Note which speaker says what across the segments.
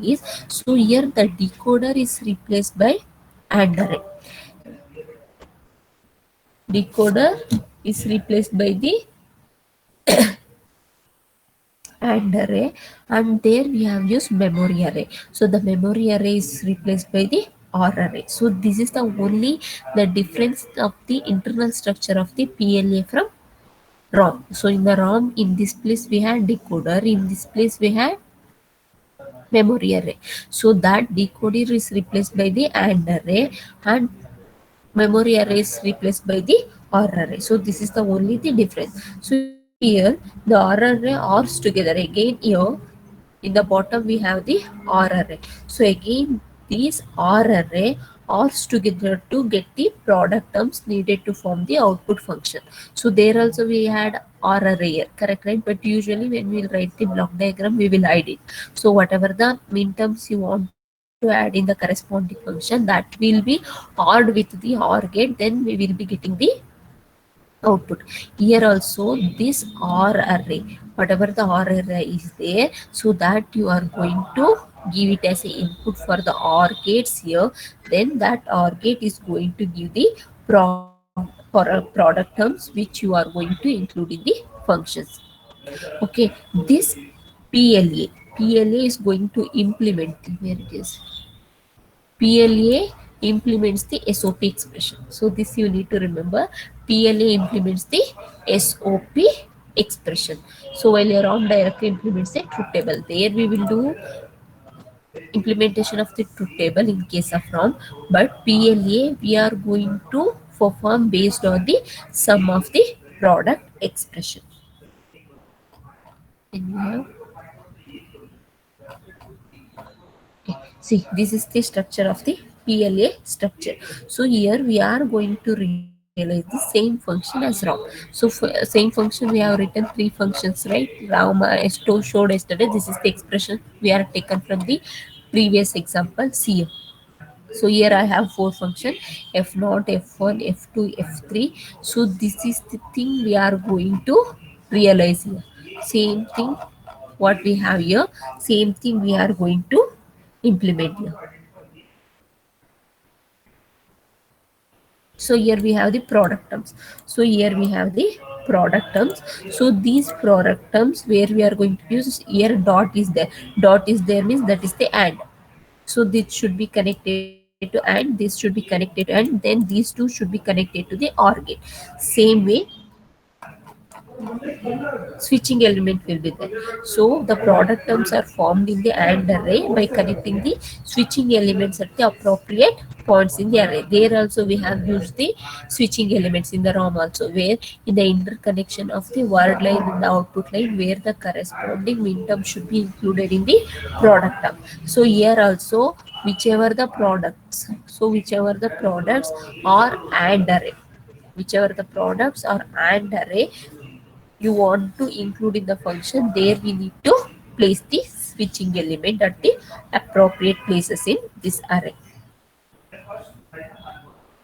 Speaker 1: is, so here the decoder is replaced by AND array. Decoder is replaced by the AND array, and there we have used memory array. So the memory array is replaced by the OR array. So this is the only the difference of the internal structure of the PLA from ROM. So in the ROM, in this place we had decoder, in this place we had memory array. So that decoder is replaced by the AND array, and memory array is replaced by the OR array. So this is the only the difference. So here the OR array ORs together. Again here in the bottom we have the OR array. So again these OR array ORs together to get the product terms needed to form the output function. So there also we had OR array here, correct, right? But usually when we write the block diagram we will hide it. So whatever the min terms you want to add in the corresponding function, that will be ORed with the OR gate, then we will be getting the output. Here also this OR array, whatever the OR array is there, so that you are going to give it as a input for the OR gates here, then that OR gate is going to give the product terms which you are going to include in the functions. Okay, this PLA is going to implement, where it is, PLA implements the SOP expression. So this you need to remember. PLA implements the SOP expression. So while your ROM directly implements the truth table. There we will do implementation of the truth table in case of ROM, but PLA we are going to perform based on the sum of the product expression. Then we have, see, this is the structure of the PLA structure. So here we are going to realize the same function as ROM. So for same function we have written three functions, right? ROM showed yesterday. This is the expression we are taken from the previous example. See, so here I have four function, F0, F1, F2, F3. So this is the thing we are going to realize here. Same thing what we have here, same thing we are going to implement here. So here we have the product terms. So here we have the product terms. So these product terms where we are going to use, here dot is there. Dot is there means that is the AND. So this should be connected to AND, this should be connected to AND, then these two should be connected to the OR gate. Same way switching element will be there. So the product terms are formed in the AND array by connecting the switching elements at the appropriate points in the array. There also we have used the switching elements in the ROM also, where in the interconnection of the word line and the output line, where the corresponding min term should be included in the product term. So here also whichever the products, so whichever the products are AND array, whichever the products are AND array you want to include in the function, there we need to place the switching element at the appropriate places in this array.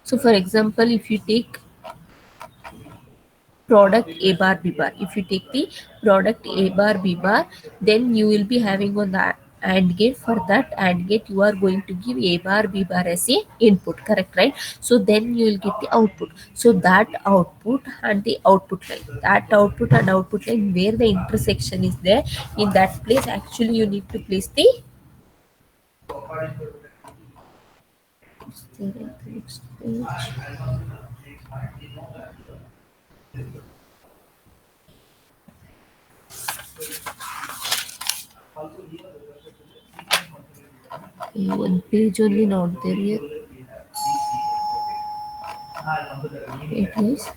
Speaker 1: So for example, if you take product A bar B bar, if you take the product A bar B bar, then you will be having on the AND gate. For that AND gate you are going to give A bar B bar as a input, correct, right? So then you will get the output. So that output and the output line, that output and output line where the intersection is there, in that place actually you need to place the next page. One page only not there yet. It is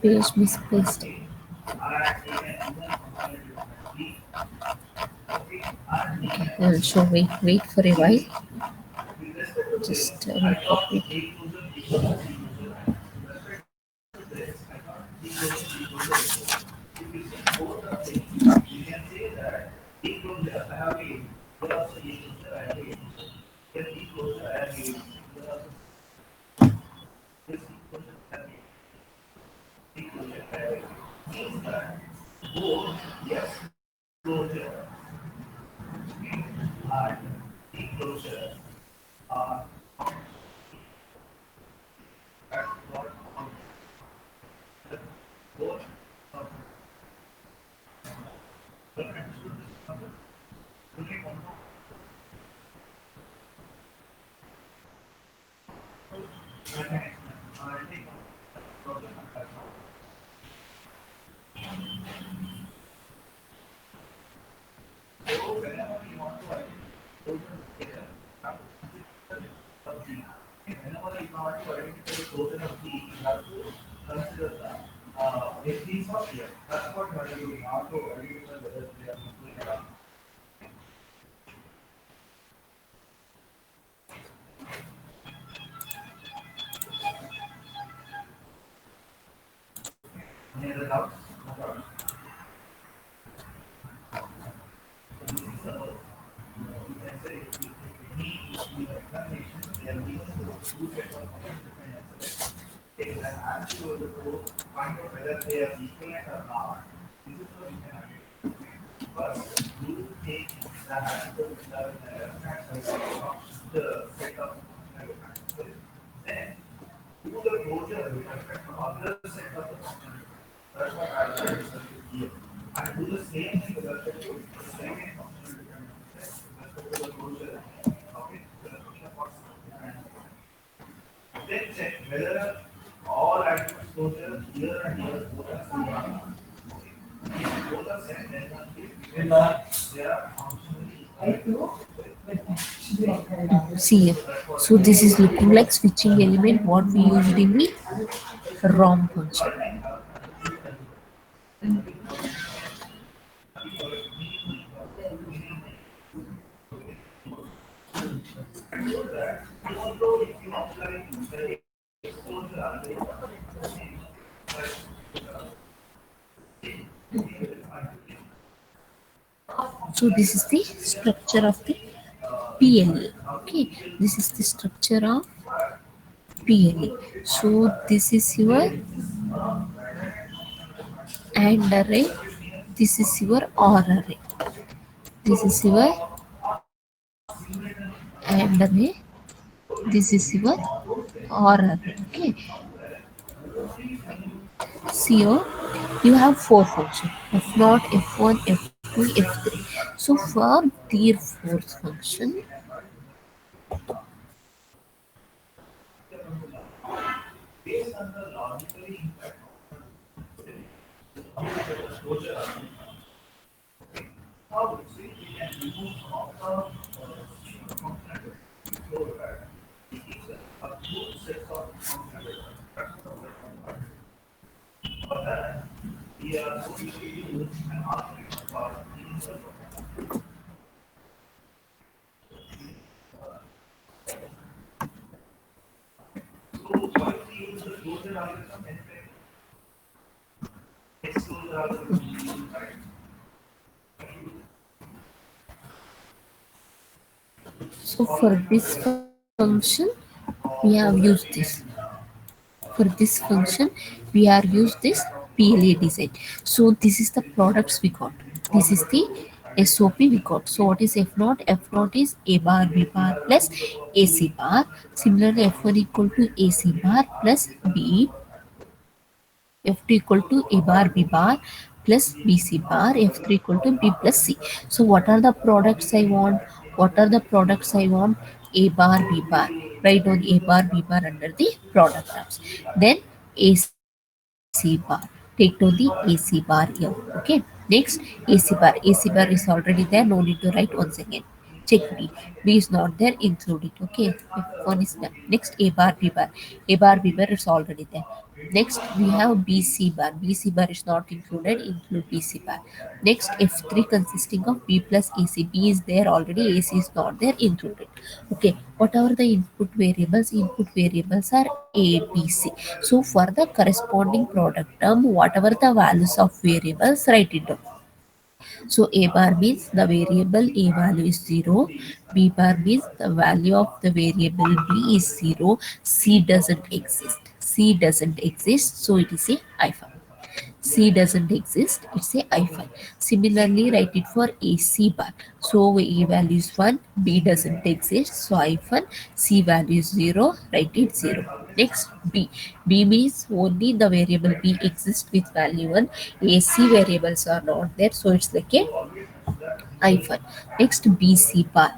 Speaker 1: page misplaced. So wait for a while. Just copy it. See here. So this is looking like switching element what we used in the ROM function. So this is the structure of the PLA. Okay, this is the structure of PLA. So this is your AND array. This is your OR array. This is your AND array. This is your OR array. Okay. CO, you have four functions: F0, F1, F2, F3. So for their fourth function, so for this function, we have used this. For this function, we are used this PLA design. So this is the products we got. This is the SOP we got. So what is F naught? F naught is A bar B bar plus AC bar. Similarly, F1 equal to AC bar plus B. F2 equal to A bar B bar plus BC bar. F3 equal to B plus C. So what are the products I want? What are the products I want? A bar B bar. Write down A bar B bar under the product terms. Then AC bar. Take down the AC bar here. Okay. Next AC bar. AC bar is already there. No need to write once again. Check B. B is not there. Include it. Okay. F1 is done. Next A bar B bar. A bar B bar is already there. Next we have BC bar. BC bar is not included. Include BC bar. Next F3 consisting of B plus AC. B is there already. AC is not there. Included. Okay. Whatever the input variables are A, B, C. So for the corresponding product term, whatever the values of variables, write it down. So A bar means the variable A value is 0. B bar means the value of the variable B is 0. C doesn't exist. C doesn't exist. So it is a hyphen. C doesn't exist. It's a hyphen. Similarly, write it for AC bar. So A value is 1. B doesn't exist. So hyphen. C value is 0. Write it 0. Next B. B means only the variable B exists with value 1. AC variables are not there. So it's like a hyphen. Next BC bar.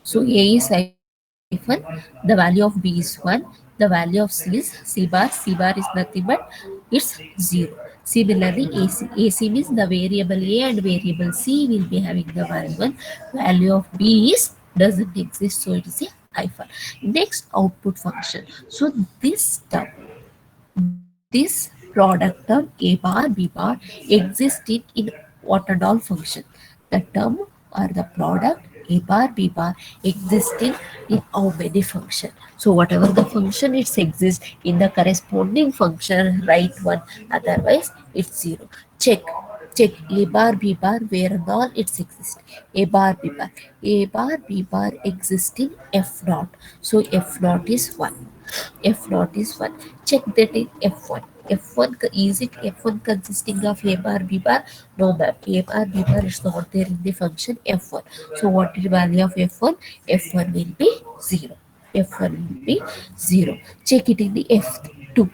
Speaker 1: So A is hyphen, the value of B is 1, B is The value of C bar is nothing but it's 0. Similarly, AC means the variable A and variable C will be having the value 1. Value of B is doesn't exist, so it is a hyphen. Next, output function. So this product term A bar B bar exists in what and all function. The term or the product A bar B bar exists in how many function. So whatever the function it exists in the corresponding function, write one, otherwise it's 0. Check A bar B bar where and all it's exist. A bar B bar. A bar B bar exists in F dot. So F dot is 1. F naught is 1. Check that in F1. Is it F1 consisting of A bar B bar? No ma'am. A bar B bar is not there in the function F1. So what is the value of F1? F1 will be 0. F1 will be 0. Check it in the F2.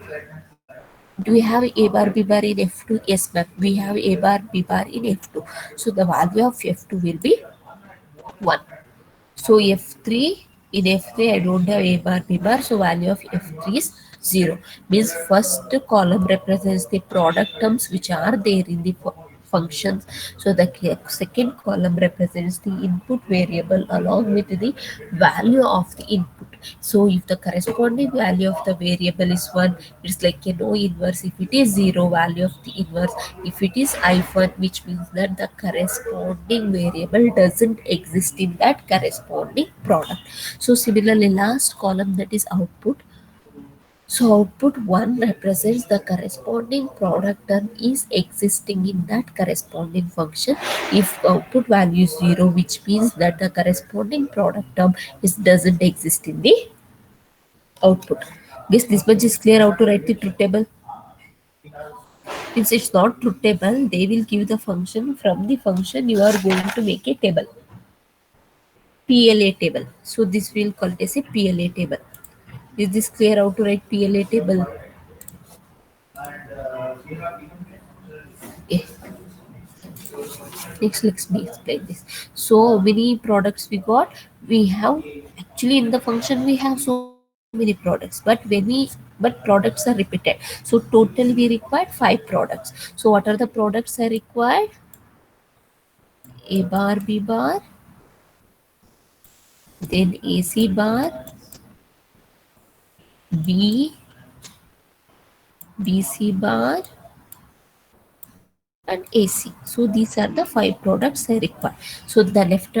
Speaker 1: Do we have A bar B bar in F2? Yes ma'am. We have A bar B bar in F2. So the value of F2 will be 1. So F3, in F3 I don't have A bar B bar, so value of F3 is 0. Means first column represents the product terms which are there in the functions. So the second column represents the input variable along with the value of the input. So if the corresponding value of the variable is 1, it's like a no inverse. If it is 0, value of the inverse. If it is hyphen, which means that the corresponding variable doesn't exist in that corresponding product. So similarly, last column, that is output. So output 1 represents the corresponding product term is existing in that corresponding function. If output value is 0, which means that the corresponding product term doesn't exist in the output. Guess this much is clear how to write the truth table. Since it's not truth table, they will give the function. From the function you are going to make a table. PLA table. So this will call it as a PLA table. Is this clear how to write PLA table? Okay. Next, let me explain this. So how many products we got? We have actually in the function we have so many products, but products are repeated. So total we required 5 products. So what are the products I required? A bar B bar, then AC bar, B, BC bar, and AC. So these are the 5 products I require. So the left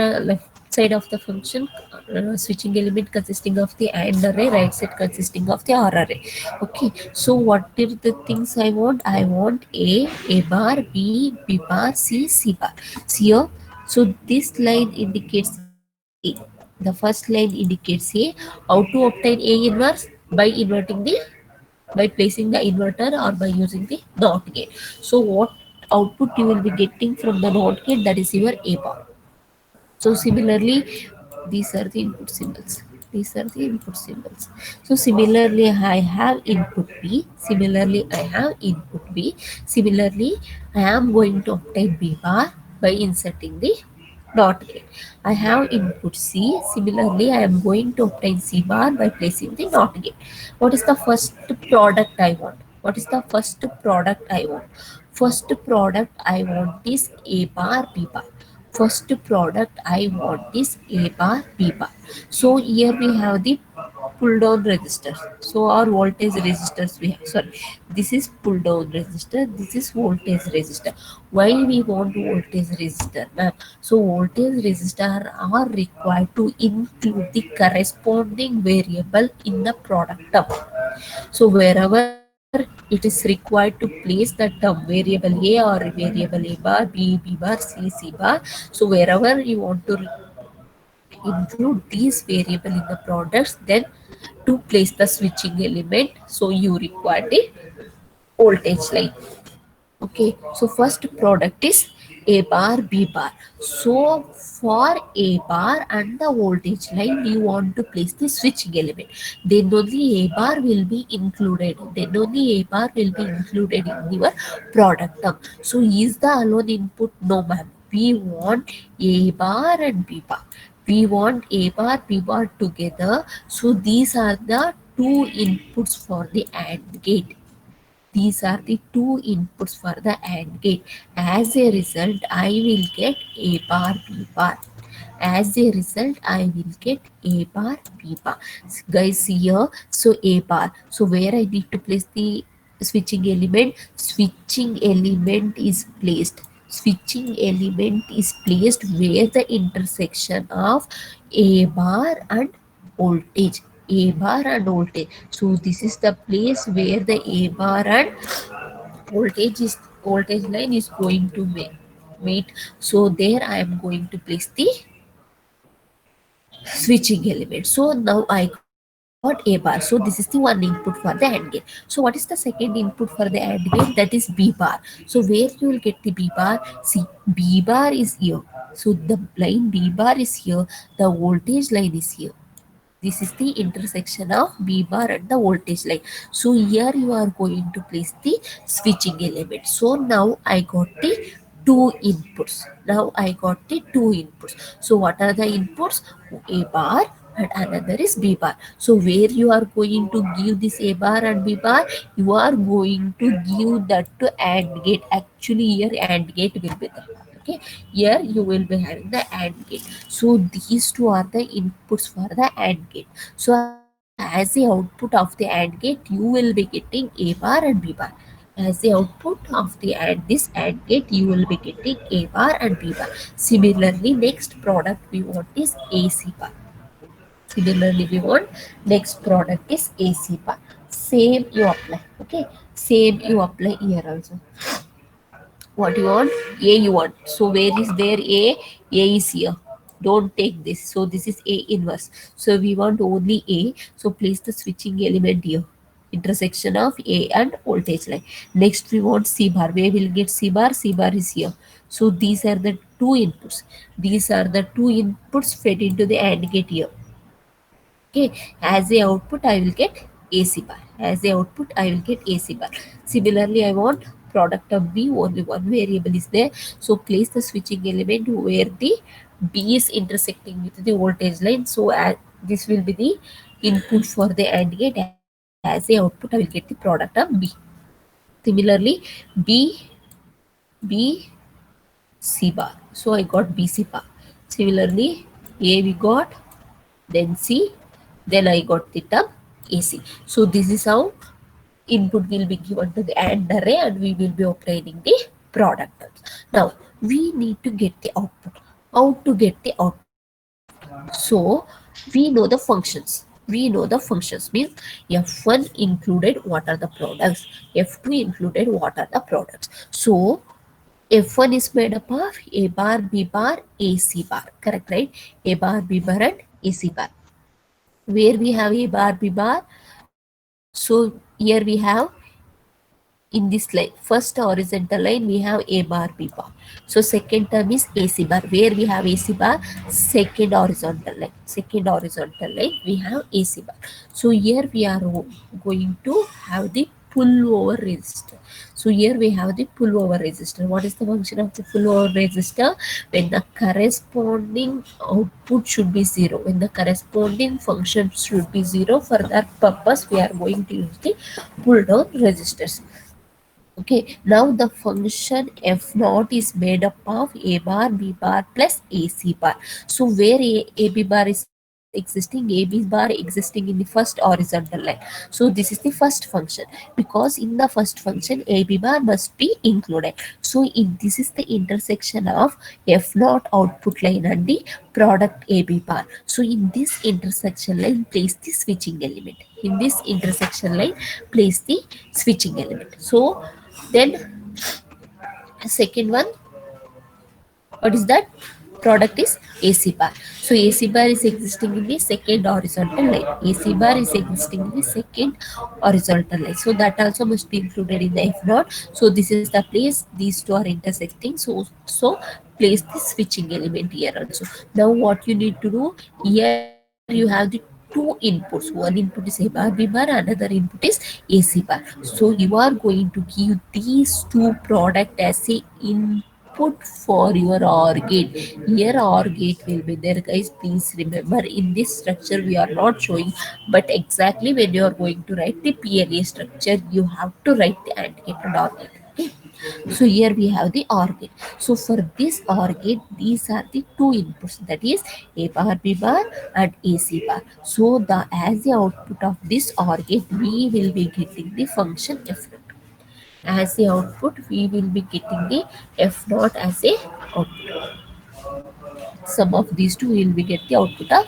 Speaker 1: side of the function, switching element consisting of the AND array, right side consisting of the OR array. Okay. So what are the things I want? I want A bar, B, B bar, C bar. See here. So this line indicates A. The first line indicates A. How to obtain A inverse? By placing the inverter or by using the NOT gate. So what output you will be getting from the NOT gate, that is your A bar. So similarly, these are the input symbols. These are the input symbols. So similarly, I have input B. Similarly, I have input B. Similarly, I am going to obtain B bar by inserting the NOT gate. I have input C. Similarly, I am going to obtain C bar by placing the NOT gate. What is the first product I want? What is the first product I want? First product I want is A bar B bar. First product I want is A bar B bar. So here we have the pull down resistor. So our voltage resistors we have. Sorry, this is pull down resistor. This is voltage resistor. Why we want voltage resistor, ma'am? So voltage resistor are required to include the corresponding variable in the product term. So wherever it is required to place the term variable A or variable A bar, B bar, C bar. So wherever you want to include these variable in the products, then to place the switching element, so you require the voltage line. Okay, so first product is A bar B bar. So for A bar and the voltage line, you want to place the switching element. Then only A bar will be included. Then only A bar will be included in your product term. So is the alone input? No ma'am. We want A bar and B bar. We want A bar B bar together. So these are the two inputs for the AND gate. These are the two inputs for the AND gate. As a result, I will get A bar, B bar. As a result, I will get A bar, B bar. Guys, see here, so A bar. So where I need to place the switching element? Switching element is placed. Switching element is placed where the intersection of A bar and voltage. A bar and voltage. So this is the place where the A bar and voltage line is going to meet. So there I am going to place the switching element. So now I got A bar. So this is the one input for the AND gate. So what is the second input for the AND gate? That is B bar. So where you will get the B bar? See, B bar is here. So the line B bar is here. The voltage line is here. This is the intersection of B bar and the voltage line. So here you are going to place the switching element. So now I got the two inputs. Now I got the two inputs. So what are the inputs? A bar and another is B bar. So where you are going to give this A bar and B bar, you are going to give that to AND gate. Actually here AND gate will be there. Okay, here you will be having the AND gate. So these two are the inputs for the AND gate. So as the output of the AND gate, you will be getting A bar and B bar. As the output of the this AND gate, you will be getting A bar and B bar. Similarly, next product we want is AC bar. Similarly, we want next product is AC bar. Same you apply. Okay, same you apply here also. What you want? A you want. So where is there A? A is here. Don't take this. So this is A inverse. So we want only A. So place the switching element here. Intersection of A and voltage line. Next we want C bar. Where will get C bar? C bar is here. So these are the two inputs. These are the two inputs fed into the AND gate here. Okay, as a output I will get AC bar. As a output I will get AC bar. Similarly, I want product of B, only one variable is there. So place the switching element where the B is intersecting with the voltage line. So this will be the input for the AND gate. As a output I will get the product of B. Similarly, B, B, C bar. So I got BC bar. Similarly, A we got, then C, then I got the term AC. So this is how input will be given to the AND array and we will be obtaining the product terms. Now we need to get the output. How to get the output? So we know the functions. We know the functions means F1 included what are the products, F2 included what are the products. So F1 is made up of A bar, B bar, AC bar. Correct, right? A bar, B bar and AC bar. Where we have A bar, B bar. So here we have in this line, first horizontal line we have A bar, B bar. So second term is AC bar. Where we have AC bar, second horizontal line. Second horizontal line we have AC bar. So here we are going to have the pullover resistor. So here we have the pullover resistor. What is the function of the pullover resistor? When the corresponding output should be 0. When the corresponding function should be 0, for that purpose we are going to use the pull down resistors. Okay, now the function f naught is made up of A bar, B bar plus AC bar. So where AB bar is existing, AB bar existing in the first horizontal line. So this is the first function, because in the first function AB bar must be included. So this is the intersection of f naught output line and the product AB bar. So in this intersection line, place the switching element. In this intersection line, place the switching element. So then second one, what is that? Product is AC bar. So AC bar is existing in the second horizontal line. AC bar is existing in the second horizontal line. So that also must be included in the F naught. So this is the place these two are intersecting. So place the switching element here also. Now what you need to do, here you have the two inputs. One input is A bar, B bar, another input is AC bar. So you are going to give these two product as a input output for your OR gate. Here OR gate will be there, guys. Please remember, in this structure we are not showing, but exactly when you are going to write the PLA structure, you have to write the AND gate and OR gate. Okay. So here we have the OR gate. So for this OR gate, these are the two inputs, that is A bar, B bar and AC bar. So the as the output of this OR gate, we will be getting the function F naught. As the output, we will be getting the F naught as a output. Sum of these two will be get the output of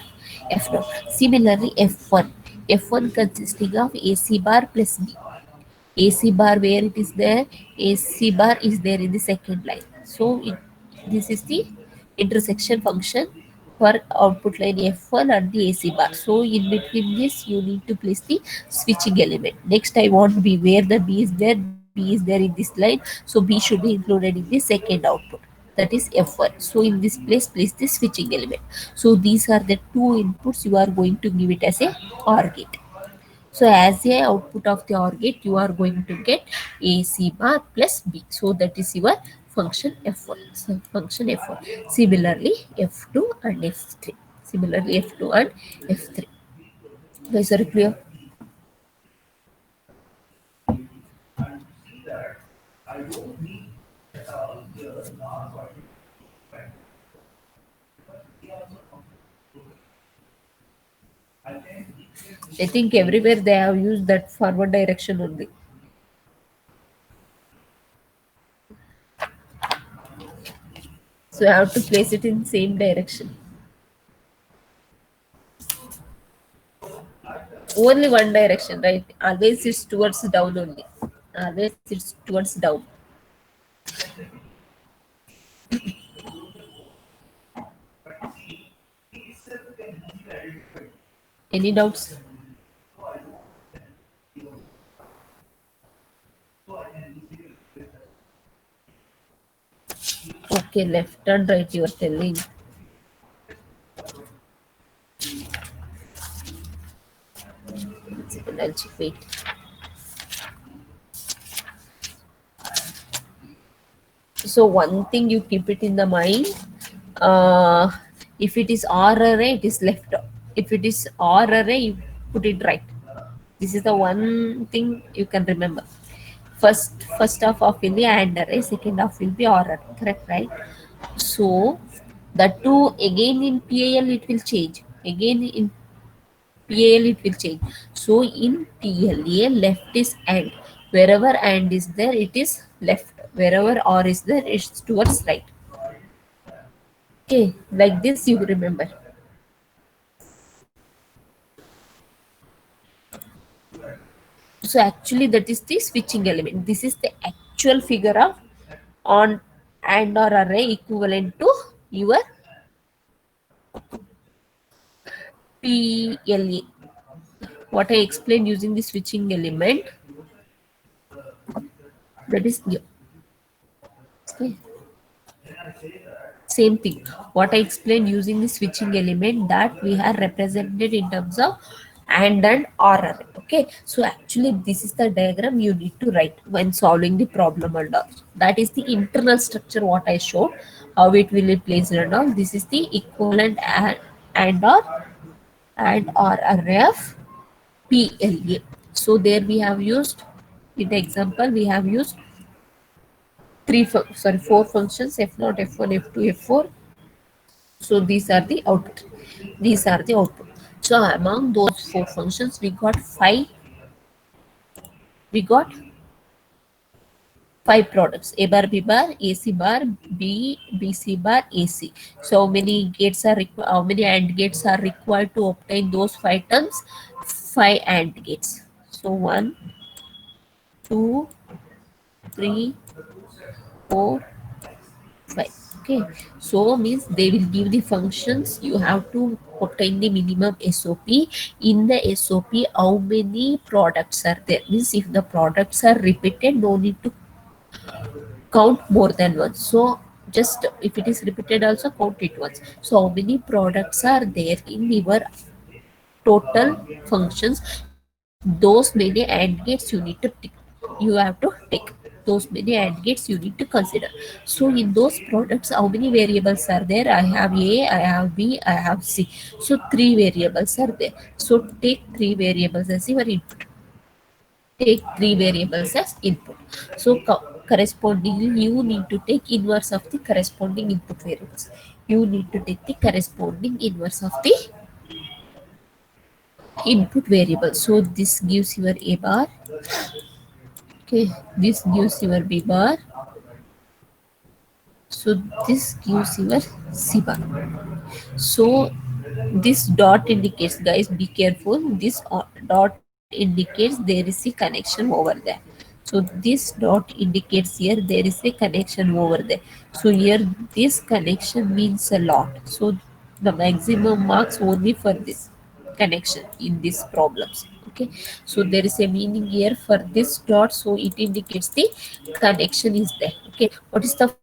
Speaker 1: F naught. Similarly, F1. F1 consisting of AC bar plus B. AC bar where it is there, AC bar is there in the second line. So this is the intersection function for output line F1 and the AC bar. So in between this you need to place the switching element. Next I want B, where the B is there, B is there in this line. So B should be included in the second output, that is F1. So in this place the switching element. So these are the two inputs you are going to give it as a OR gate. So as a output of the OR gate, you are going to get AC bar plus B. So that is your function F1. So function F1. Similarly, F2 and F3. Similarly, F2 and F3. Guys, are you clear? I think everywhere they have used that forward direction only. So I have to place it in same direction. Only one direction, right? Always it's towards down only. Always it's towards down. Any doubts? Okay, left and right you are telling. I'll check. Wait. So one thing you keep it in the mind. Uh, if it is R array, it is left. If it is R array, you put it right. This is the one thing you can remember. First half of will be AND array, second half will be OR array. Correct, right? So the two again in PAL it will change. Again in PAL it will change. So in PLA left is AND. Wherever AND is there, it is left. Wherever OR is there, it's towards right. Okay, like this you remember. So actually that is the switching element. This is the actual figure of on and or array equivalent to your PLA. What I explained using the switching element, that is yeah, okay. Same thing. What I explained using the switching element, that we have represented in terms of and or array. Okay. So actually this is the diagram you need to write when solving the problem and all. That is the internal structure what I showed, how it will be placed and all. This is the equivalent and or array of PLA. So there we have used, in the example we have used four functions, F0, F1, F2, F4. So these are the output. These are the output. So among those four functions, we got five. We got five products: A bar, B bar, AC bar, BC bar, AC. So how many gates are required? How many AND gates are required to obtain those five terms? Five AND gates. So 1, 2, 3, 4, 5. Okay, so means they will give the functions. You have to obtain the minimum SOP. In the SOP, how many products are there? Means if the products are repeated, no need to count more than once. So just if it is repeated, also count it once. So how many products are there in your total functions? Those many AND gates you need to tick. You have to tick. those many AND gates you need to consider. So in those products, how many variables are there? I have A, I have B, I have C. So three variables are there. So take three variables as your input. Take three variables as input. So correspondingly, you need to take inverse of the corresponding input variables. You need to take the corresponding inverse of the input variable. So this gives your A bar. Okay, this gives your B bar. So this gives your C bar. So this dot indicates, guys, be careful. This dot indicates there is a connection over there. So this dot indicates here there is a connection over there. So here this connection means a lot. So the maximum marks only for this connection in these problems. Okay, so there is a meaning here for this dot, so it indicates the connection is there. Okay, what is the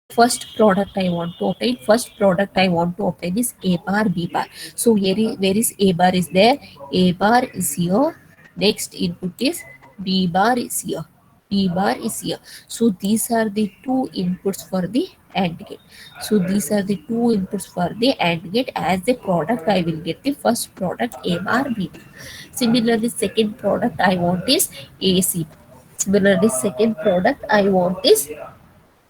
Speaker 1: first product I want to obtain? First product I want to obtain is A bar, B bar. So where is A bar is there? A bar is here. Next input is B bar is here. B bar is here. So these are the two inputs for the AND gate. So these are the two inputs for the AND gate. As a product, I will get the first product A bar, B bar. Similarly, second product I want is AC bar. Similarly, second product I want is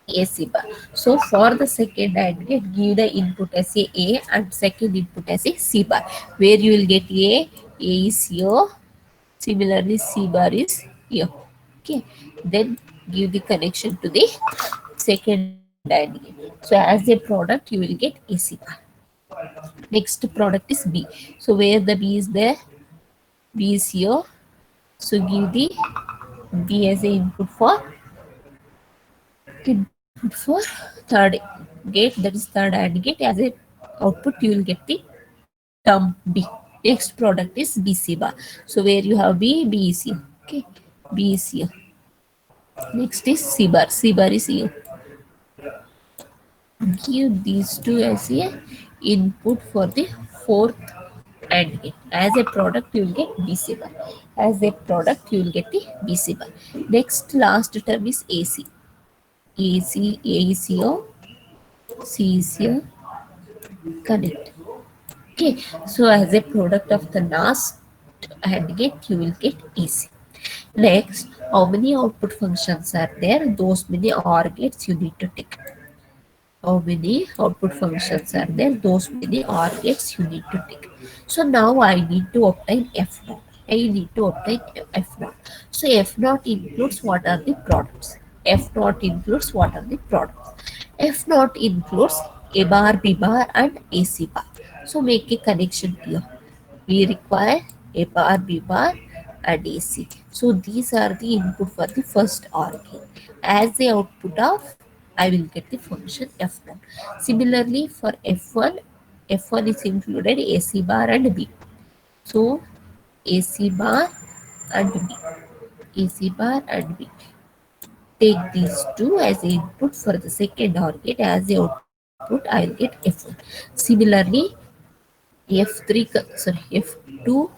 Speaker 1: AC bar. So for the second AND gate, give the input as A and second input as a C bar. Where you will get A is here. Similarly, C bar is here. Okay. Then give the connection to the second AND gate. So as a product, you will get AC bar. Next product is B. So where the B is there, B is here. So give the B as a input for third gate, that is third AND gate. As a output, you will get the term B. Next product is BC bar. So where you have B, B is here. Okay, B is here. Next is C bar. C bar is here. Give these two as a input for the fourth AND gate. As a product, you will get BC bar. As a product, you will get the BC bar. Next, last term is AC. AC, A is here, C is here, connect. Okay, so as a product of the last AND gate, you will get AC. Next, how many output functions are there? Those many OR gates you need to take. How many output functions are there? Those many OR gates you need to take. So now I need to obtain F naught. I need to obtain F naught. So F naught includes what are the products? F naught includes what are the products? F naught includes A bar, B bar and AC bar. So make a connection here. We require A bar, B bar and AC. So these are the input for the first OR gate. As the output of, I will get the function F1. Similarly for F1, F1 is included AC bar and B. So AC bar and B. AC bar and B. Take these two as input for the second OR gate. As the output, I will get F1. Similarly, F2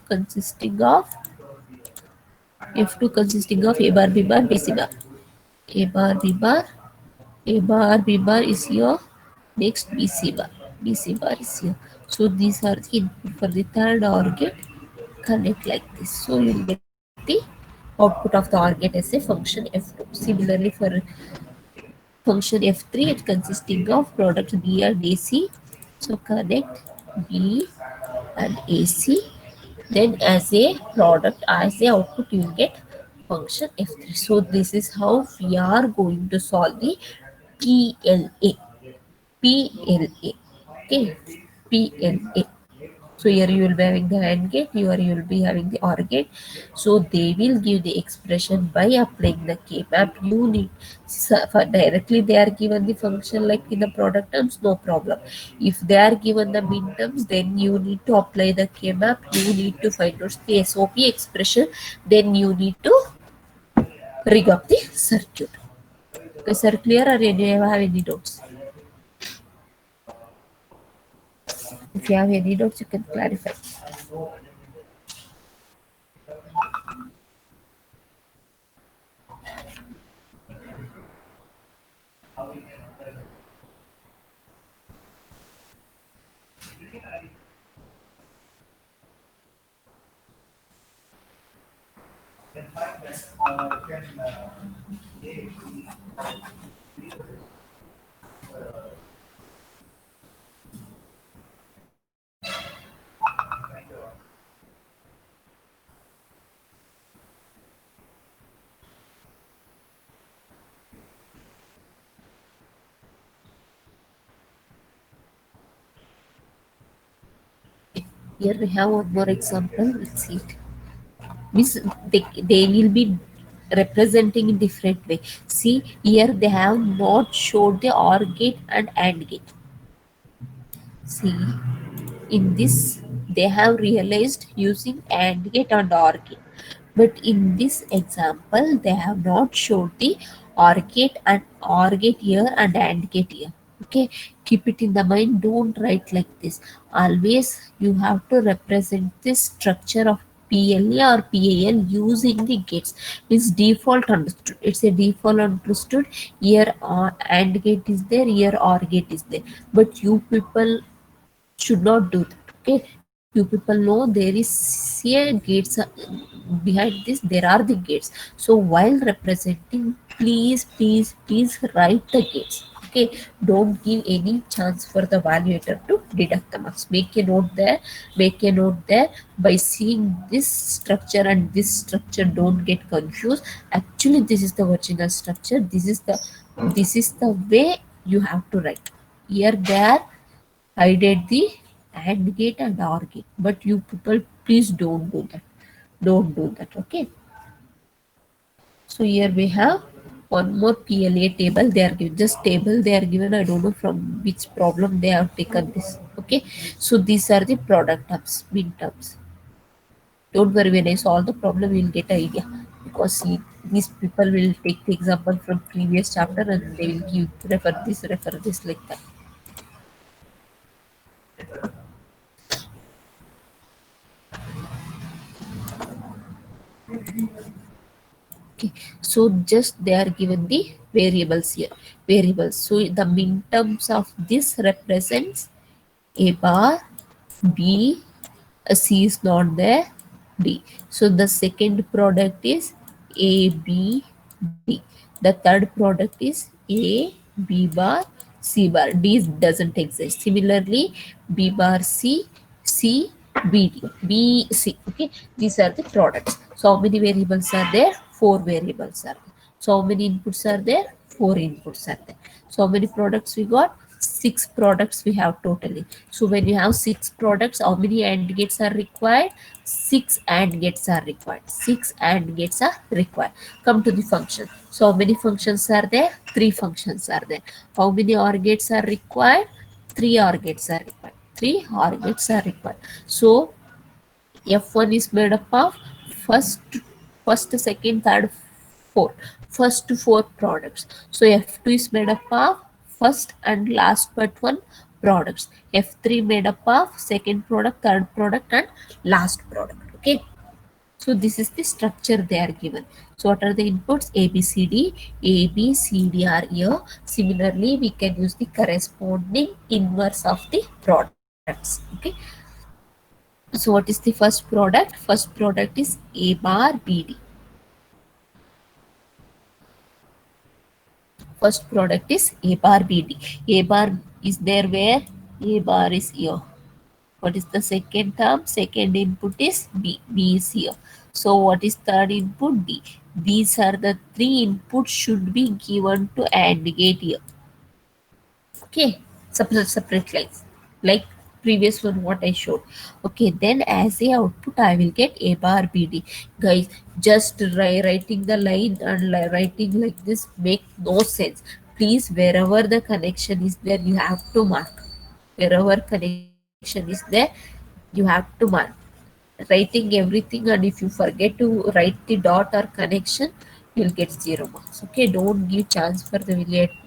Speaker 1: consisting of A bar, B bar, BC bar. A bar, B bar, A bar, B bar is here. Next, BC bar. BC bar is here. So these are the input for the third OR gate. Connect like this. So you will get the output of the OR gate as a function F2. Similarly, for function F3, it consisting of products B and AC. So connect B and AC. Then as a product, as a output, you will get function F3. So this is how we are going to solve the PLA. PLA. Okay, PLA. So here you will be having the AND gate, here you will be having the OR gate. So they will give the expression by applying the K-map. You need, directly they are given the function like in the product terms, no problem. If they are given the min terms, then you need to apply the K-map. You need to find out the SOP expression. Then you need to rig up the circuit. Okay, sir, clear or do you have any doubts? If you have any doubts, you can clarify. Here we have one more example. Let's see it. Means they will be representing in different way. See here they have not showed the OR gate and AND gate. See in this they have realized using AND gate and OR gate, but in this example they have not showed the OR gate and OR gate here and AND gate here. Okay, keep it in the mind, don't write like this. Always you have to represent this structure of PLA or PAL using the gates. It's default understood, it's a default understood. Here AND gate is there, here OR gate is there, but you people should not do that. Okay, you people know there is a gates behind this, there are the gates. So while representing, please write the gates. Okay, don't give any chance for the evaluator to deduct the marks. Make a note there, make a note there. By seeing this structure and this structure, don't get confused. Actually this is the original structure, this is the way you have to write. Here there I did the AND gate and OR gate, but you people please don't do that. Don't do that. Okay. So here we have one more PLA table. They are given just table. They are given. I don't know from which problem they have taken this. Okay. So these are the product terms, min terms. Don't worry. When I solve the problem, you'll get idea, because see, these people will take the example from previous chapter and they will give refer this like that. Okay, so just they are given the variables here. Variables. So the min terms of this represents a bar, B, a C is not there, D. So the second product is A, B, D. The third product is A, B bar, C bar. D doesn't exist. Similarly, B bar C, C, B, D, B, C. Okay, these are the products. So how many variables are there? Four variables are there. So how many inputs are there? Four inputs are there. So how many products we got? Six products we have totally. So when you have six products, how many AND gates are required? Six AND gates are required. Six AND gates are required. Come to the function. So how many functions are there? Three functions are there. How many OR gates are required? Three OR gates are required. Three OR gates are required. So F1 is made up of first, second, third, fourth. First four products. So F2 is made up of first and last but one products. F3 made up of second product, third product, and last product. Okay. So this is the structure they are given. So what are the inputs? A, B, C, D. A, B, C, D are here. Similarly, we can use the corresponding inverse of the products. Okay. So what is the first product? First product is A bar BD. First product is A bar BD. A bar is there where? A bar is here. What is the second term? Second input is B. B is here. So what is third input? D. These are the three inputs should be given to AND gate here. Okay, separate lines like previous one what I showed. Okay, then as a output I will get A bar BD. Guys, just writing the line and writing like this make no sense. Please, wherever the connection is there you have to mark. Wherever connection is there you have to mark. Writing everything, and if you forget to write the dot or connection, you'll get 0 marks. Okay, don't give chance for the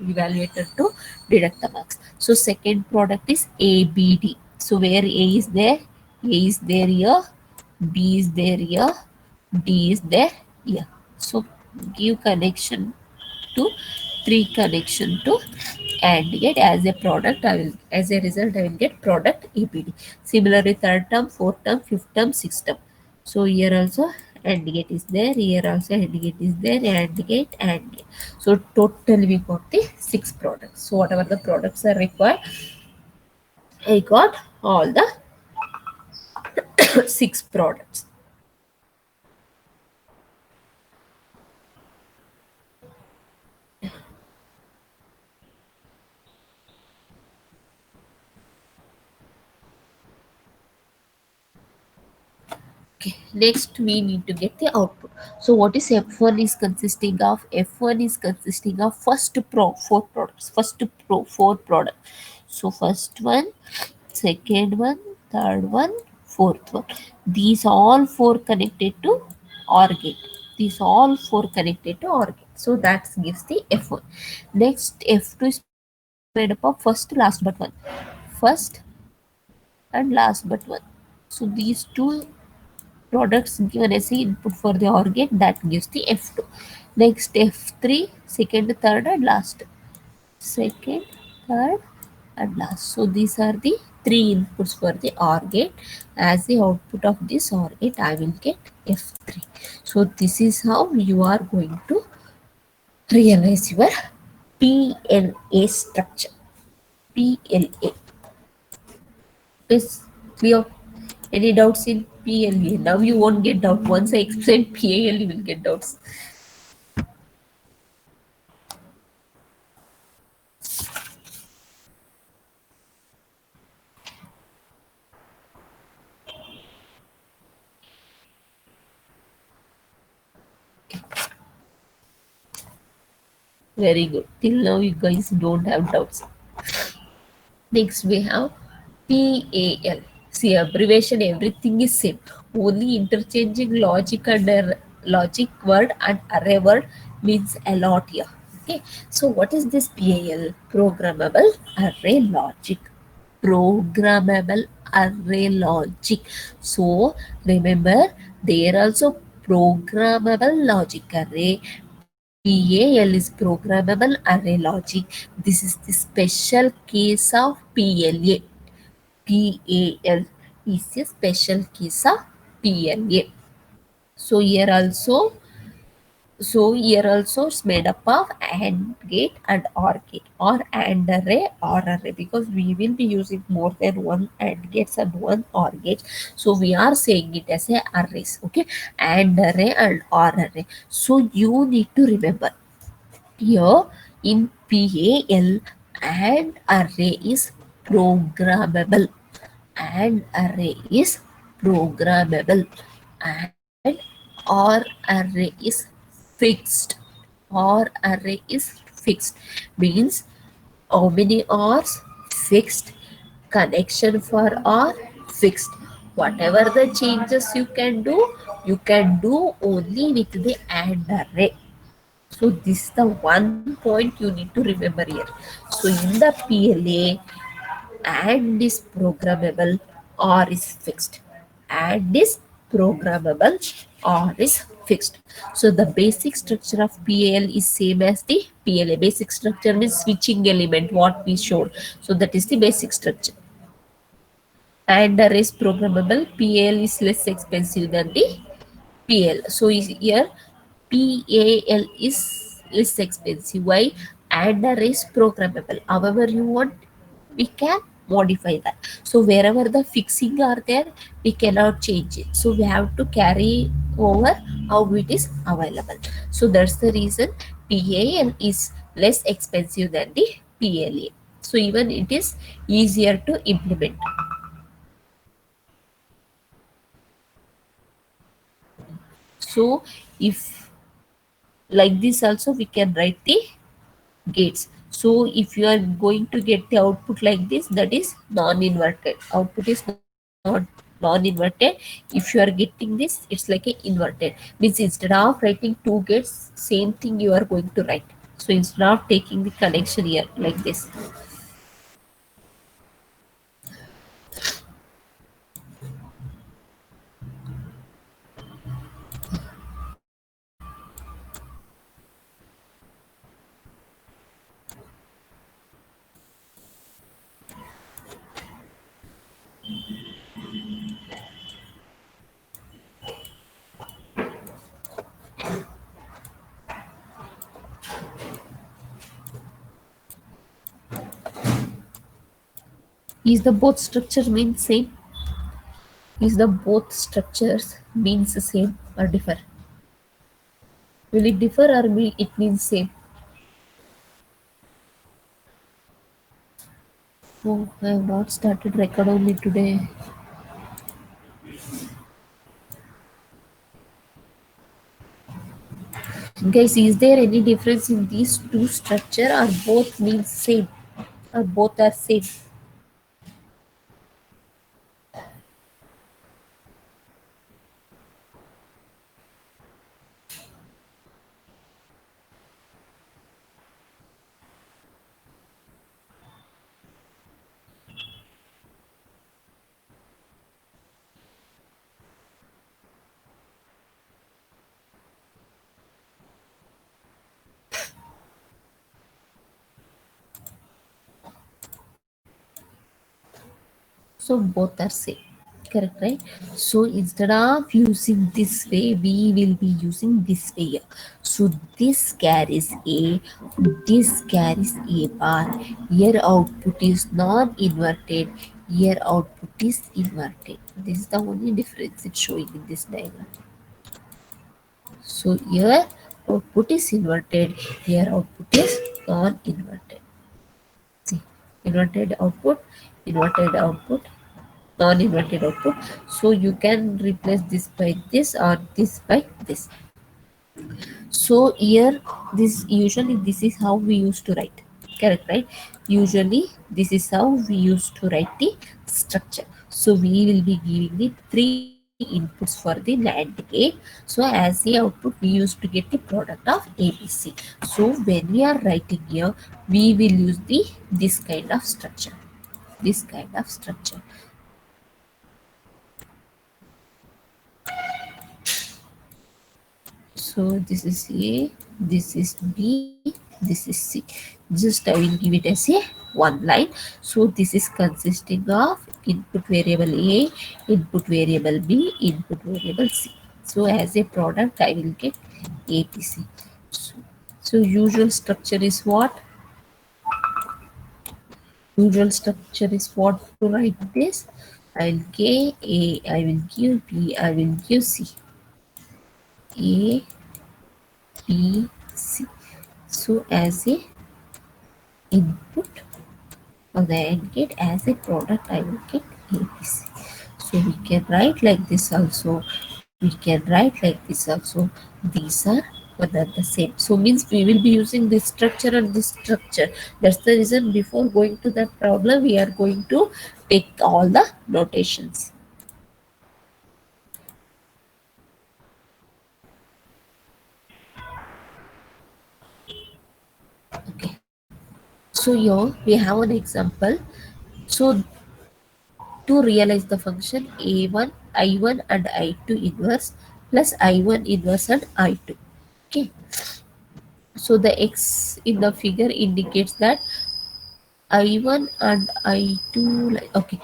Speaker 1: evaluator to deduct the marks. So second product is ABD. So where A is there, A is there here, B is there here, D is there here. So give connection to three connection to AND gate. As a product I will, as a result I will get product ABD. Similarly third term, fourth term, fifth term, sixth term. So here also and gate is there, here also and gate is there, and gate. So total we got the 6 products. So whatever the products are required, I got all the 6 products. Okay, next we need to get the output. So what is F1 is consisting of? F1 is consisting of four products. Four products. So first one, second one, third one, fourth one. These all four connected to OR gate. These all four connected to OR gate. So that gives the F1. Next F2 is made up of first, last but one. First and last but one. So these two products given as the input for the OR gate, that gives the F2. Next F3, second, third and last. Second, third and last. So these are the 3 inputs for the OR gate. As the output of this OR gate, I will get F3. So this is how you are going to realize your PLA structure. PLA. Is clear? Any doubts in PLA? Now you won't get doubt. Once I explain PAL, you will get doubts. Very good. Till now, you guys don't have doubts. Next, we have PAL. See, abbreviation, everything is same. Only interchanging logic word and array word means a lot here. Okay. So, what is this PAL? Programmable array logic. Programmable array logic. So, remember, there also programmable logic array. PAL is programmable array logic. This is the special case of PLA. PAL is a special case of PLA. So here also it's made up of AND gate and OR gate, or AND array or array, because we will be using more than one AND gates and one OR gate. So we are saying it as a arrays. Okay, AND array and OR array. So you need to remember here in PAL, and array is programmable. And array is programmable. And or array is fixed. Or array is fixed. Means how many hours? Fixed. Connection for or fixed. Whatever the changes you can do only with the AND array. So this is the one point you need to remember here. So in the PLA, and is programmable or is fixed. And is programmable or is fixed. So the basic structure of PAL is same as the PLA. Basic structure means switching element, what we showed. So that is the basic structure. And the rest programmable, PAL is less expensive than the PL. So here PAL is less expensive. Why? And the rest programmable. However you want, we can modify that. So wherever the fixing are there, we cannot change it. So we have to carry over how it is available. So that's the reason PAL is less expensive than the PLA. So even it is easier to implement. So if like this also we can write the gates. So if you are going to get the output like this, that is non-inverted. Output is not non-inverted. If you are getting this, it's like a inverted. Means instead of writing 2 gates, same thing you are going to write. So instead of taking the connection here like this. Is the both structure means same? Is the both structures means the same or differ? Will it differ or will it means same? Oh, I have not started record only today. Guys, is there any difference in these two structure or both means same? Or both are same? So both are same. Correct, right? So instead of using this way, we will be using this way here. So this carries A, this carries A bar. Here output is non-inverted, here output is inverted. This is the only difference it's showing in this diagram. So here output is inverted, here output is non-inverted. See, inverted output, non-inverted output. So you can replace this by this or this by this. So here this usually this is how we used to write. Correct, right? Usually this is how we used to write the structure. So we will be giving the three inputs for the NAND gate. So as the output we used to get the product of ABC. So when we are writing here, we will use the this kind of structure. This kind of structure. So this is A, this is B, this is C. Just I will give it as a one line. So this is consisting of input variable A, input variable B, input variable C. So as a product I will get ABC. So, so usual structure is what? Usual structure is what to write this? I will K A, I will give B, I will give C. A, B, C. So as a input of the AND gate, as a product I will get ABC. So we can write like this also. We can write like this also. These are whether the same. So means we will be using this structure and this structure. That's the reason before going to that problem we are going to take all the notations. Okay. So here we have an example. So to realize the function a1, I1 and I2 inverse plus I1 inverse and I2. Okay. So the x in the figure indicates that I1 and I2, like, okay,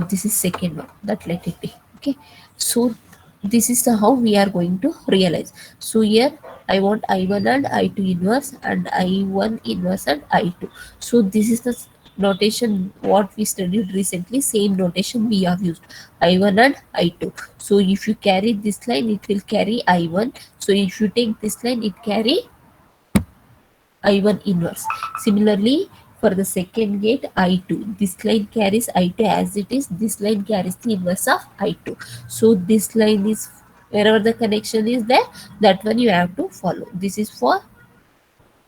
Speaker 1: this is second one, that let it be. Okay. So this is the how we are going to realize. So here I want I1 and I2 inverse and I1 inverse and I2. So this is the notation what we studied recently, same notation we have used, I1 and I2. So if you carry this line it will carry I1, so if you take this line it carry I1 inverse. Similarly, for the second gate I2, this line carries I2 as it is, this line carries the inverse of I2. So this line is wherever the connection is there, that one you have to follow. This is for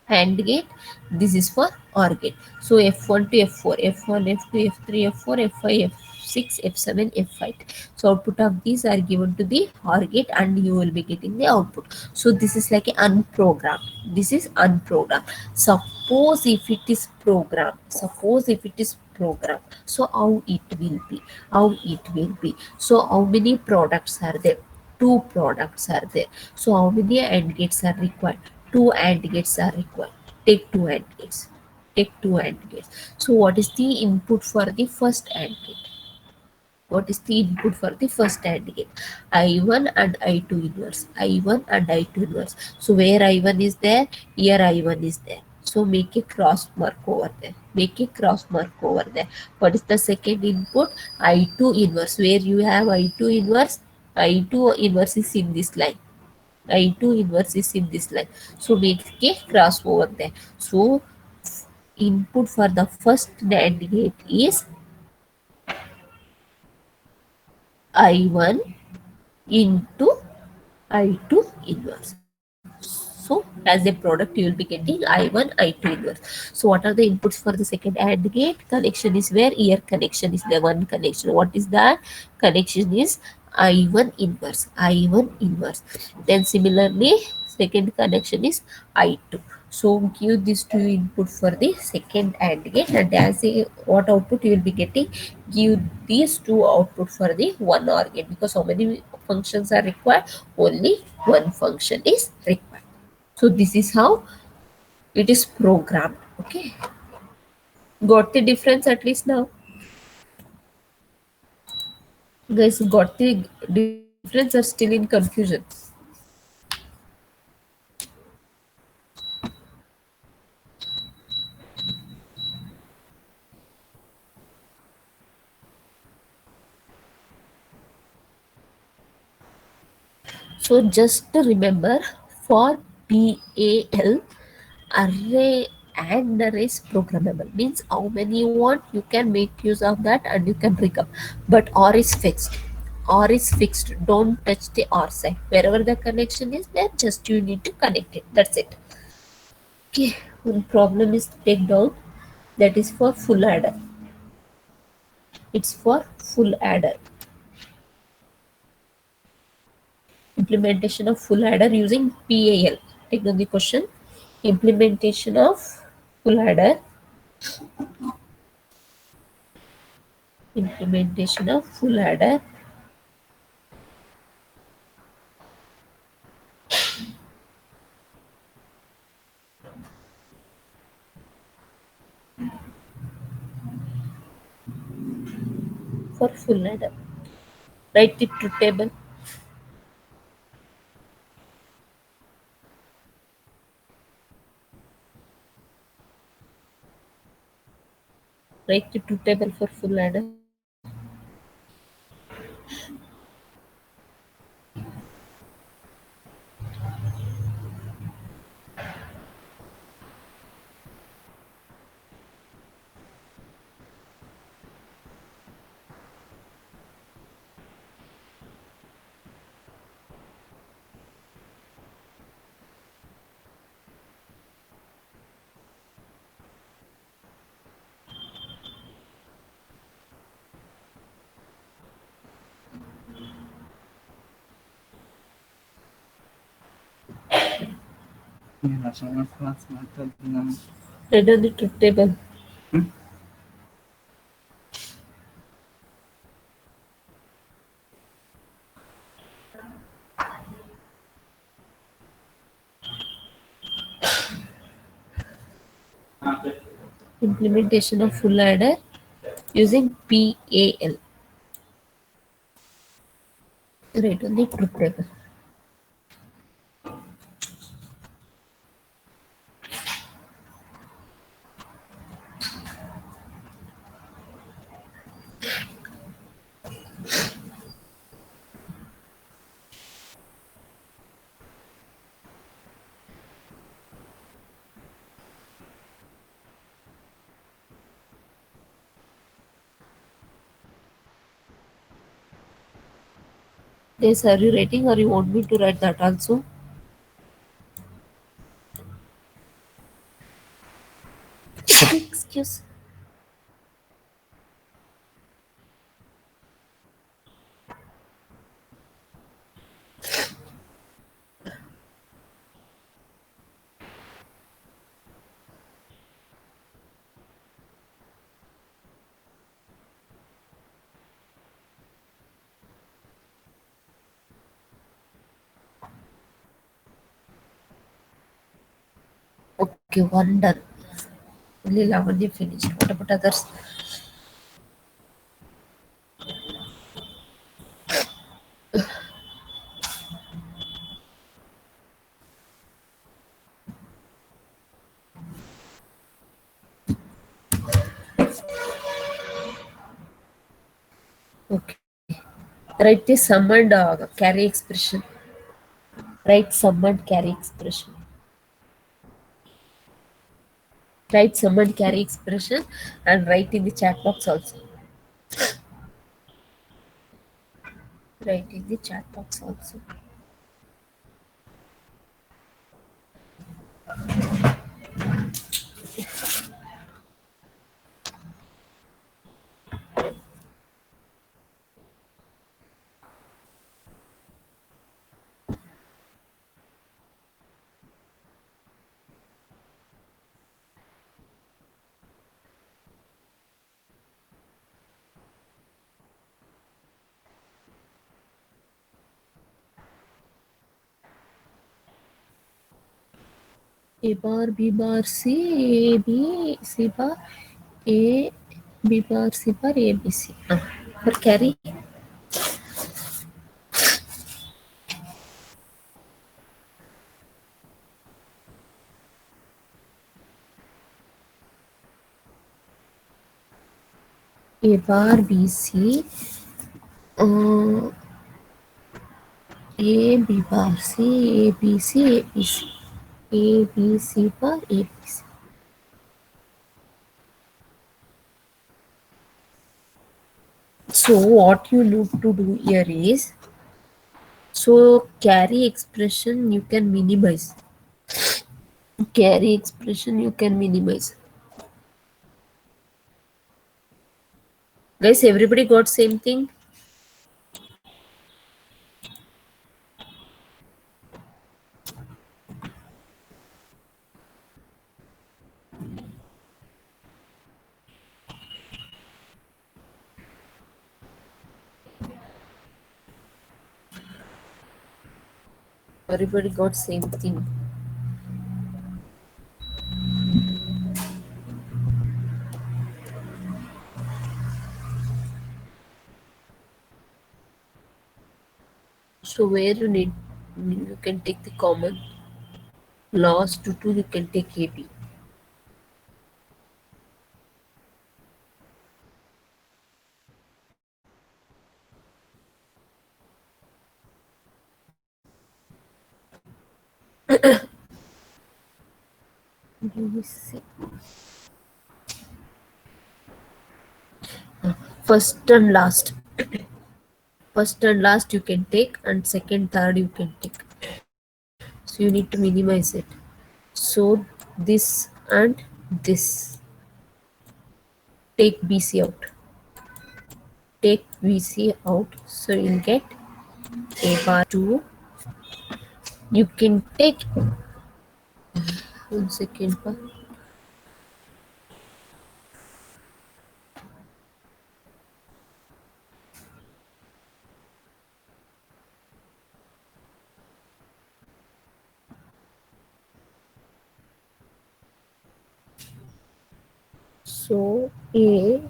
Speaker 1: AND gate, this is for OR gate. So F1 to F4, F1, F2, F3, F4, F5, F6, F7, F5. So output of these are given to the OR gate and you will be getting the output. So this is like an unprogrammed. This is unprogrammed. Suppose if it is programmed, so how it will be? How it will be? So how many products are there? Two products are there. So how many AND gates are required? Two AND gates are required. Take two AND gates. Take two AND gates. So what is the input for the first AND gate? What is the input for the first AND gate? I1 and I2 inverse. I1 and I2 inverse. So where I1 is there? Here I1 is there. So make a cross mark over there. Make a cross mark over there. What is the second input? I2 inverse. Where you have I2 inverse? I2 inverse is in this line. I2 inverse is in this line. So make a cross over there. So input for the first NAND gate is I1 into I2 inverse. So as a product you will be getting I1, I2 inverse. So what are the inputs for the second AND gate? Connection is where? Here connection is the one connection. What is that? Connection is I1 inverse. I1 inverse. Then similarly second connection is I2. So give these two input for the second AND gate, and as a what output you will be getting, give these two output for the one OR gate, because how many functions are required? Only one function is required. So this is how it is programmed. Okay, got the difference at least now, guys? Got the difference or still in confusion? So just remember, for PAL, array and array is programmable. Means how many you want, you can make use of that and you can recap. But OR is fixed. OR is fixed. Don't touch the OR side. Wherever the connection is there, just you need to connect it. That's it. Okay. One problem is take down. That is for full adder. It's for full adder. Implementation of full adder using PAL. Take down the question. Implementation of full adder. Implementation of full adder for full adder. Write the truth table. Write the truth table for full adder. Write down the truth table. Implementation of full adder using PAL. Write on the truth table. Yes, are you writing or you want me to write that also? Excuse. Okay, one done. Only Lavanya finished. What about others? Write the sum and carry expression. Write sum and carry expression. Write sum and carry expression and write in the chat box also. Write in the chat box also. A bar, B bar, C, A, B, C bar, A, B bar, C bar, A, B, C. For carry, A bar, B, C, uh, A, B bar, C, A, B, C, A, B, C. A, B, C bar, A, B, C. So what you need to do here is, so carry expression you can minimize. Carry expression you can minimize. Guys, everybody got same thing? Everybody got same thing. So where you can take the common. Last to 2 you can take AB. BBC. First and last. First and last you can take, and second, third you can take. So you need to minimize it. So this and this. Take BC out. Take BC out. So you'll get A bar 2. You can take 1 second. So A,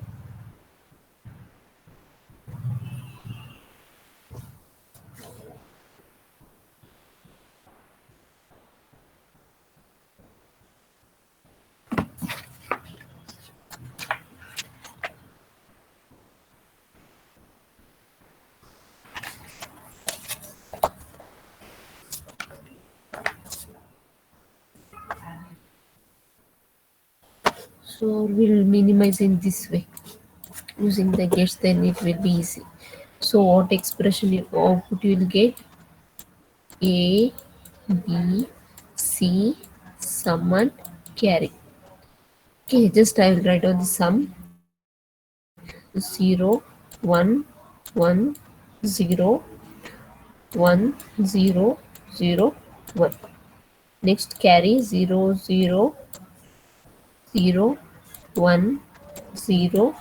Speaker 1: so we'll minimize in this way. Using the gates, then it will be easy. So what expression output you will get? A, B, C, sum and carry. Okay, just I will write on the sum. 0, 1, 1, 0, 1, 0, 0, 1. Next carry 0, 0, 0, 1, 0,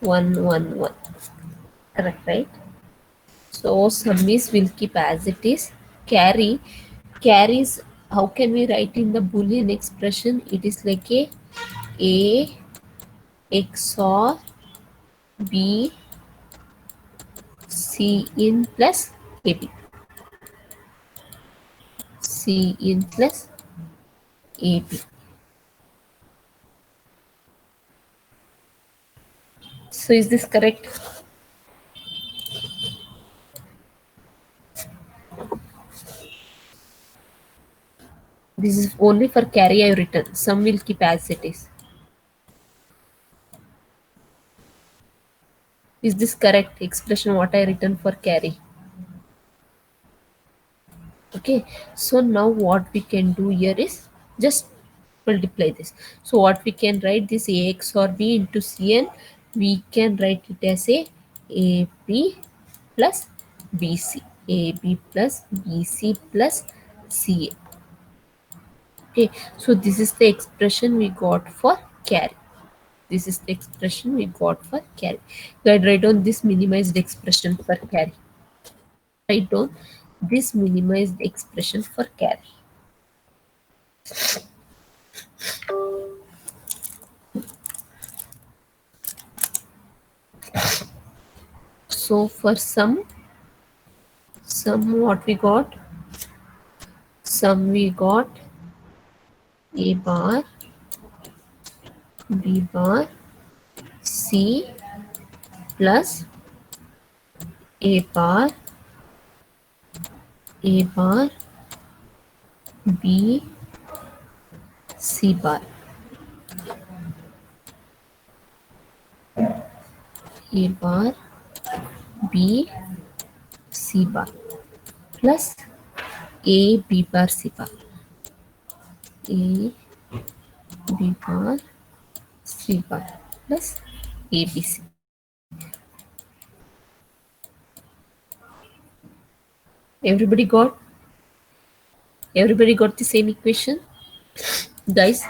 Speaker 1: 1, 1, 1. Correct, right? So sum is will keep as it is. Carry, carries, how can we write in the Boolean expression? It is like A XOR B C in plus AB. C in plus AB. So is this correct? This is only for carry I have written. Sum will keep as it is. Is this correct expression what I written for carry? Okay, so now what we can do here is just multiply this. So what we can write this ax or b into cn, we can write it as a ab plus bc, ab plus bc plus ca. Okay, so this is the expression we got for carry. This is the expression we got for carry. Guide, write down this minimized expression for carry. Write down this minimized expression for carry. So for sum what we got? Sum we got a bar, b bar, c plus a bar, b, c bar, a bar, b, c bar plus a, b bar, c bar, a, b bar, c bar plus abc. Everybody got? Everybody got the same equation, guys?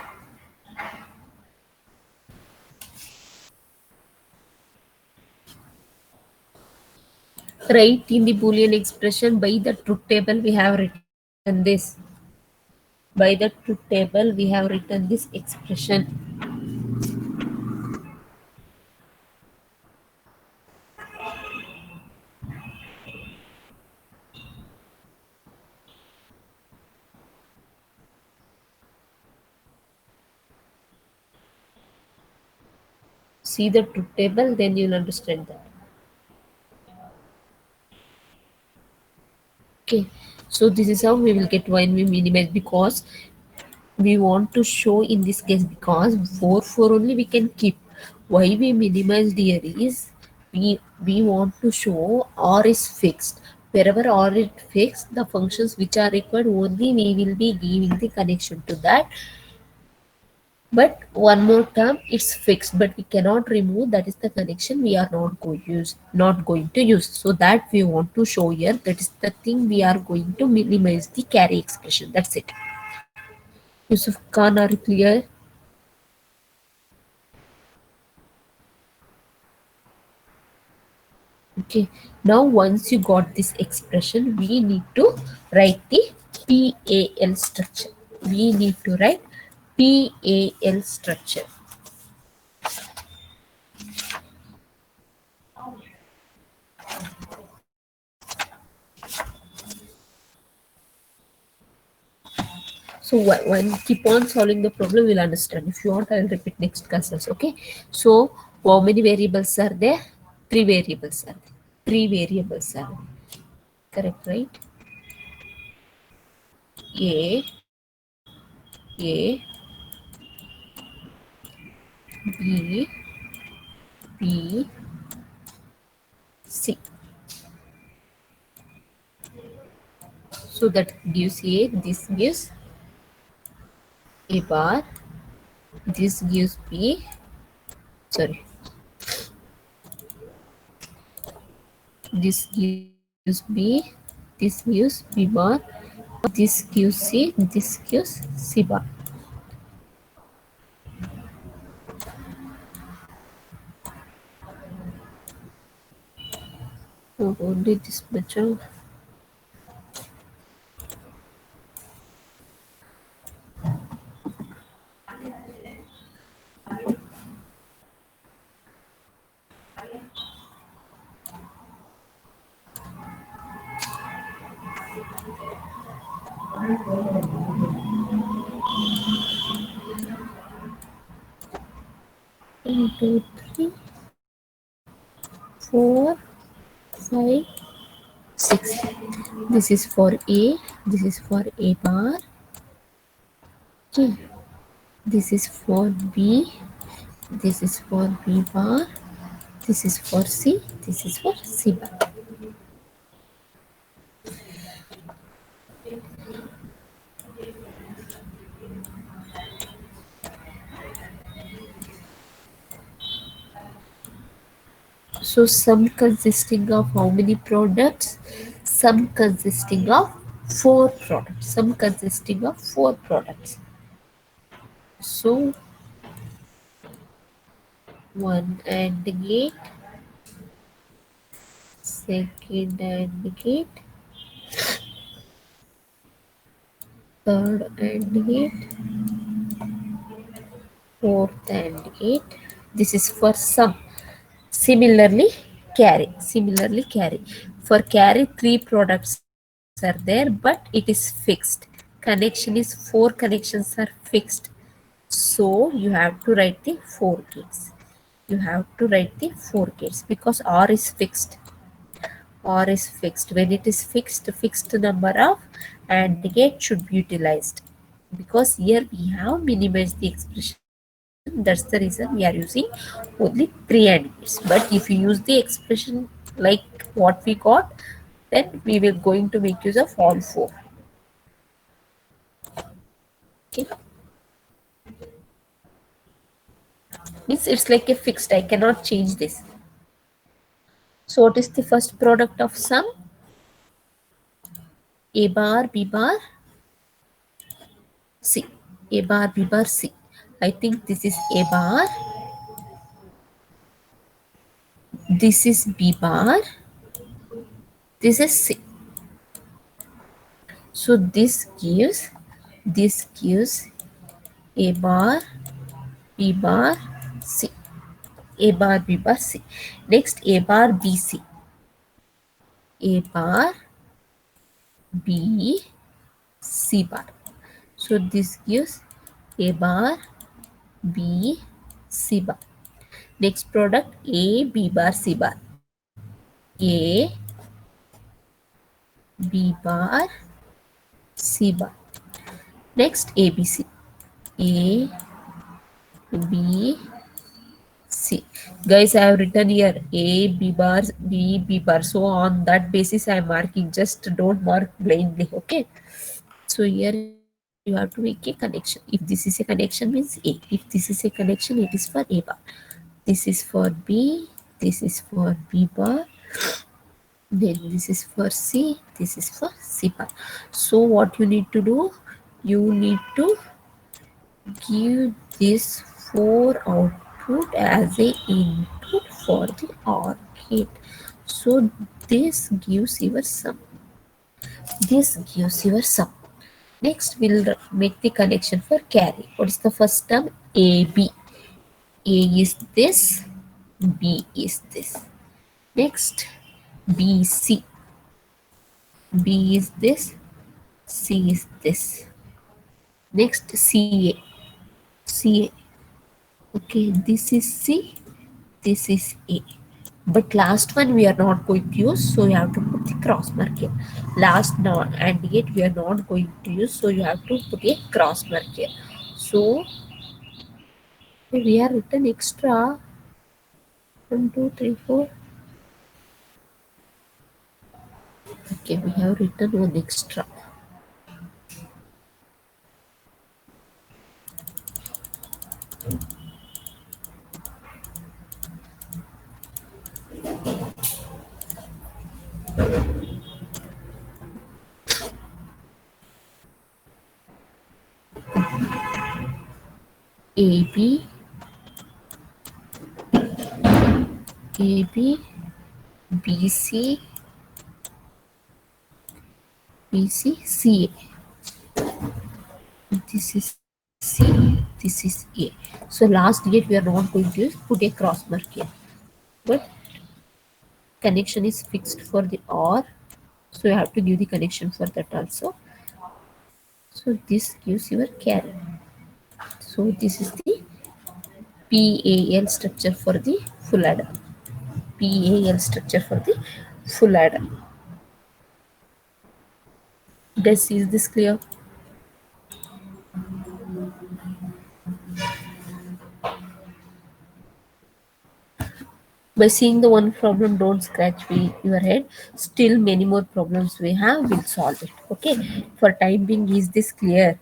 Speaker 1: Write in the Boolean expression by the truth table we have written this. By the truth table we have written this expression. See the truth table, then you'll understand that. Okay, so this is how we will get when we minimize, because we want to show in this case, because 4 only we can keep. Why we minimized here is we want to show r is fixed. Wherever r is fixed, the functions which are required only we will be giving the connection to that. But one more term, it's fixed, but we cannot remove. That is the connection we are not going to use. So that we want to show here. That is the thing we are going to minimize the carry expression. That's it. Yusuf Khan, are you clear? Okay. Now once you got this expression, we need to write the PAL structure. We need to write PAL structure. So when keep on solving the problem, we'll understand. If you want, I'll repeat next classes. Okay. So how many variables are there? Three variables are there. Three variables are there. Correct, right? A, A, B, B, C. So that gives A. This gives A bar. This gives B. Sorry. This gives B. This gives B bar. This gives C. This gives C bar. Oh, only this much. 1, 2, 3, 4, 5, 6. This is for A. This is for A bar. Okay, this is for B, this is for B bar, this is for C, this is for C bar. So sum consisting of how many products? Sum consisting of four products. Sum consisting of four products. So one AND gate, second AND gate, third AND gate, fourth AND gate. This is for sum. Similarly carry. For carry, three products are there, but it is fixed. Connection is four connections are fixed. So you have to write the four gates. You have to write the four gates because R is fixed. R is fixed. When it is fixed, fixed number of AND gate should be utilized. Because here we have minimized the expression, that's the reason we are using only three AND gates. But if you use the expression like what we got, then we will going to make use of all four. Okay, means it's like a fixed, I cannot change this. So what is the first product of sum? A bar, B bar, C. A bar, B bar, C. I think this is A bar, this is B bar, this is C. So this gives A bar, B bar, C. A bar, B bar, C. Next A bar, B, C. A bar, B, C bar. So this gives A bar, B, C bar. Next product A, B bar, C bar. A, B bar, C bar. Next ABC. A, B, C. Guys, I have written here A, B bar, B, B bar. So on that basis, I am marking. Just don't mark blindly. Okay. So here you have to make a connection. If this is a connection, means A. If this is a connection, it is for A bar. This is for B. This is for B bar. Then this is for C. This is for C bar. So what you need to do? You need to give this 4 output as a input for the OR gate. So this gives your sum. This gives your sum. Next, we'll make the connection for carry. What is the first term? AB. A is this, B is this. Next, BC. B is this, C is this. Next, CA. CA. Okay, this is C, this is A. But last one we are not going to use, so you have to put the cross mark here. Last not and yet we are not going to use, so you have to put a cross mark here. So we are written extra 1, 2, 3, 4. Okay, we have written one extra. AB, AB, BC, BC, CA. This is C, this is A. So last gate we are not going to use, put a cross mark here. But connection is fixed for the OR, so you have to give the connection for that also. So this gives your carry. So this is the PAL structure for the full adder. PAL structure for the full adder. Is this clear? By seeing the one problem, don't scratch your head. Still many more problems we have, we'll solve it. Okay, for time being, is this clear?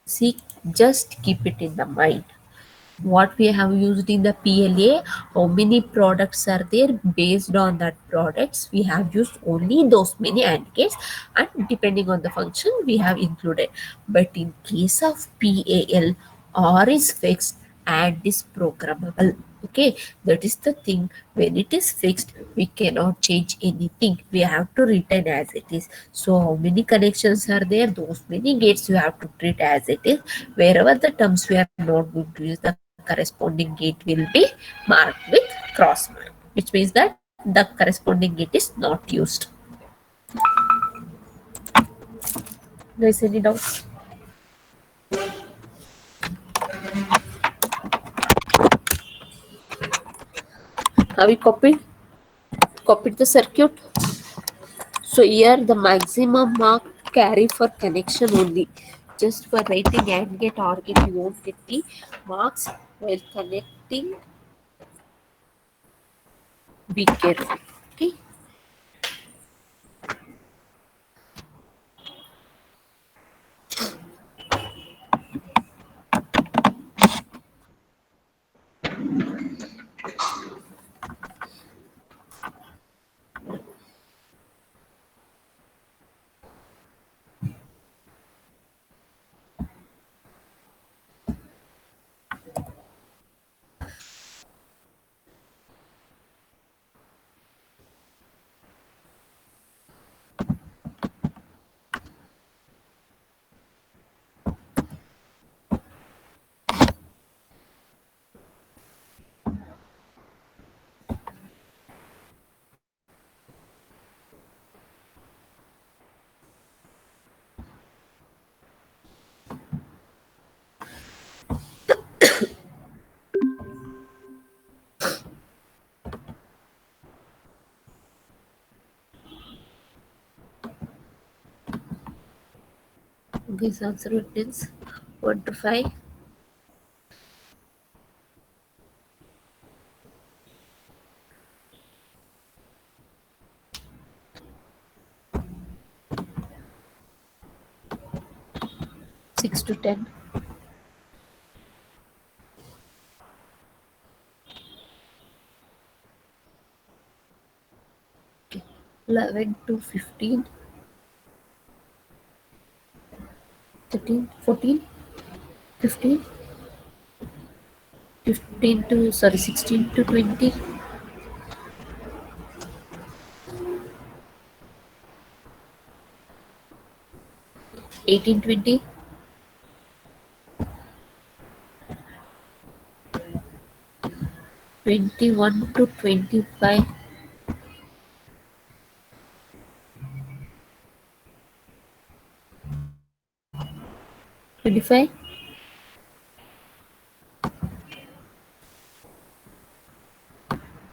Speaker 1: See, just keep it in the mind what we have used in the PLA, how many products are there, based on that products we have used only those many AND gates, and depending on the function we have included. But in case of PAL, R is fixed and is programmable. Okay, that is the thing. When it is fixed, we cannot change anything. We have to retain as it is. So how many connections are there? Those many gates you have to treat as it is. Wherever the terms we are not going to use, the corresponding gate will be marked with cross mark, which means that the corresponding gate is not used. Guys, any doubts? Have we copied the circuit? So here the maximum mark carry for connection only. Just for writing AND gate OR gate, you won't get the marks. While connecting, be careful. Okay. This answer it means 1 to 5, 6 to 10, 11 to 15, 13, 14, 15, 15 to, sorry, 16 to 20, 18, 20, 21 to 25, 25,